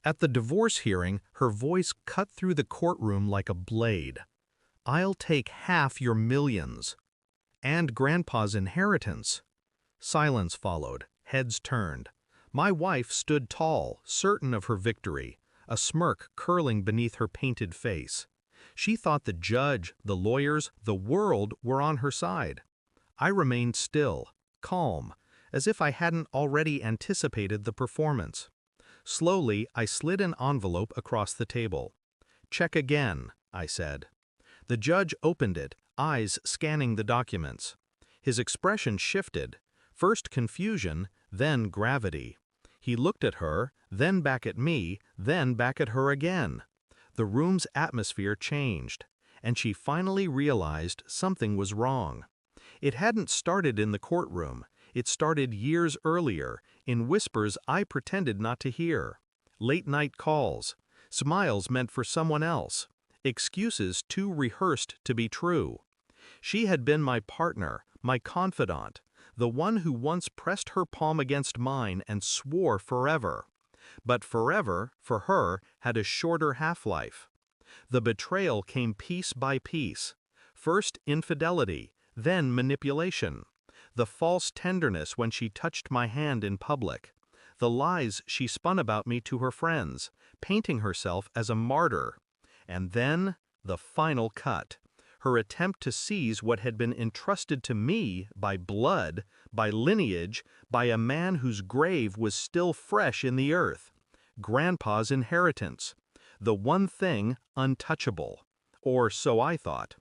At the divorce hearing, her voice cut through the courtroom like a blade. "I'll take half your millions. And Grandpa's inheritance." Silence followed, heads turned. My wife stood tall, certain of her victory, a smirk curling beneath her painted face. She thought the judge, the lawyers, the world were on her side. I remained still, calm, as if I hadn't already anticipated the performance. Slowly, I slid an envelope across the table. "Check again," I said. The judge opened it, eyes scanning the documents. His expression shifted, first confusion, then gravity. He looked at her, then back at me, then back at her again. The room's atmosphere changed, and she finally realized something was wrong. It hadn't started in the courtroom. It started years earlier, in whispers I pretended not to hear. Late-night calls, smiles meant for someone else, excuses too rehearsed to be true. She had been my partner, my confidant, the one who once pressed her palm against mine and swore forever. But forever, for her, had a shorter half-life. The betrayal came piece by piece. First infidelity, then manipulation. The false tenderness when she touched my hand in public. The lies she spun about me to her friends, painting herself as a martyr. And then, the final cut. Her attempt to seize what had been entrusted to me by blood, by lineage, by a man whose grave was still fresh in the earth. Grandpa's inheritance. The one thing untouchable. Or so I thought.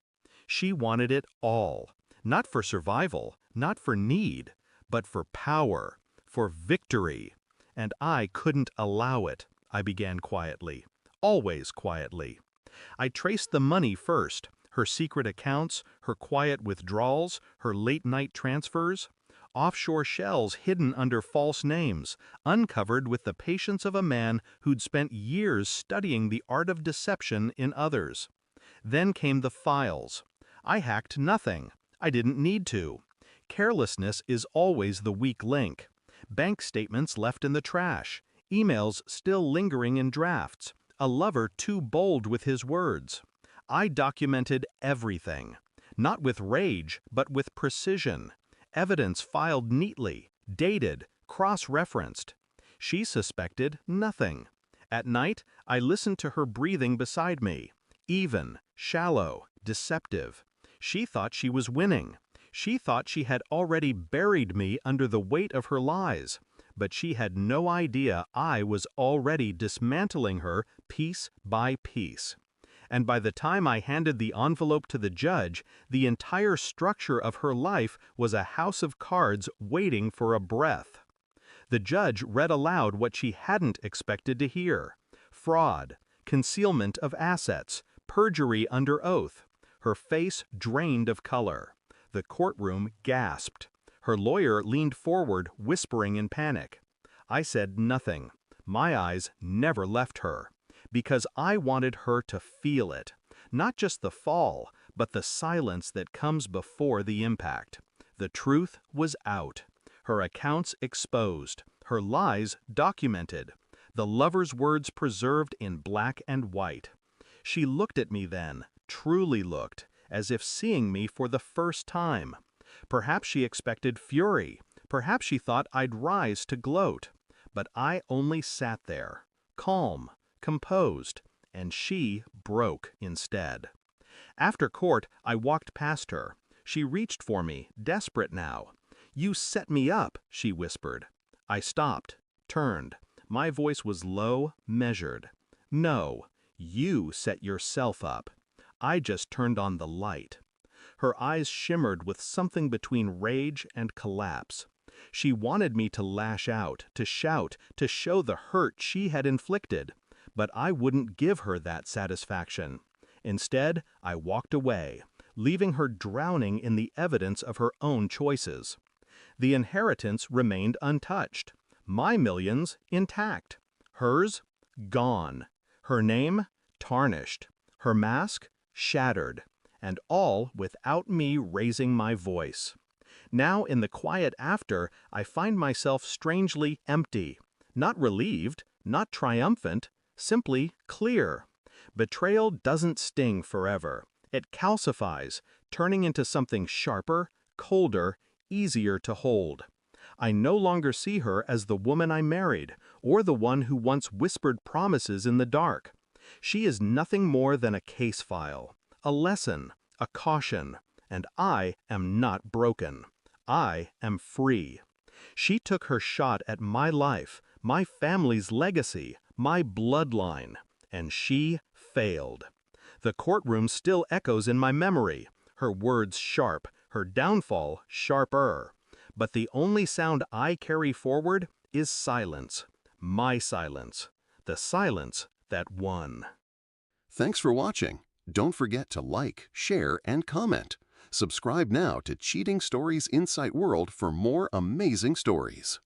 She wanted it all. Not for survival, not for need, but for power, for victory. And I couldn't allow it, I began quietly. Always quietly. I traced the money first, her secret accounts, her quiet withdrawals, her late-night transfers. Offshore shells hidden under false names, uncovered with the patience of a man who'd spent years studying the art of deception in others. Then came the files. I hacked nothing. I didn't need to. Carelessness is always the weak link. Bank statements left in the trash, emails still lingering in drafts, a lover too bold with his words. I documented everything. Not with rage, but with precision. Evidence filed neatly, dated, cross-referenced. She suspected nothing. At night, I listened to her breathing beside me. Even, shallow, deceptive. She thought she was winning. She thought she had already buried me under the weight of her lies. But she had no idea I was already dismantling her piece by piece. And by the time I handed the envelope to the judge, the entire structure of her life was a house of cards waiting for a breath. The judge read aloud what she hadn't expected to hear. Fraud, concealment of assets, perjury under oath. Her face drained of color. The courtroom gasped. Her lawyer leaned forward, whispering in panic. I said nothing. My eyes never left her. Because I wanted her to feel it. Not just the fall, but the silence that comes before the impact. The truth was out. Her accounts exposed. Her lies documented. The lover's words preserved in black and white. She looked at me then, truly looked, as if seeing me for the first time. Perhaps she expected fury. Perhaps she thought I'd rise to gloat. But I only sat there, calm, composed, and she broke instead. After court, I walked past her. She reached for me, desperate now. "You set me up," she whispered. I stopped, turned. My voice was low, measured. "No, you set yourself up. I just turned on the light." Her eyes shimmered with something between rage and collapse. She wanted me to lash out, to shout, to show the hurt she had inflicted. But I wouldn't give her that satisfaction. Instead, I walked away, leaving her drowning in the evidence of her own choices. The inheritance remained untouched. My millions intact. Hers gone. Her name tarnished. Her mask shattered. And all without me raising my voice. Now in the quiet after, I find myself strangely empty. Not relieved, Not triumphant, simply clear. Betrayal doesn't sting forever. It calcifies, turning into something sharper, colder, easier to hold. I no longer see her as the woman I married, or the one who once whispered promises in the dark. She is nothing more than a case file, a lesson, a caution, and I am not broken. I am free. She took her shot at my life, my family's legacy, my bloodline, and she failed. The courtroom still echoes in my memory, her words sharp, her downfall sharper. But the only sound I carry forward is silence, my silence, the silence that won. Thanks for watching. Don't forget to like, share, and comment. Subscribe now to Cheating Stories Insight World for more amazing stories.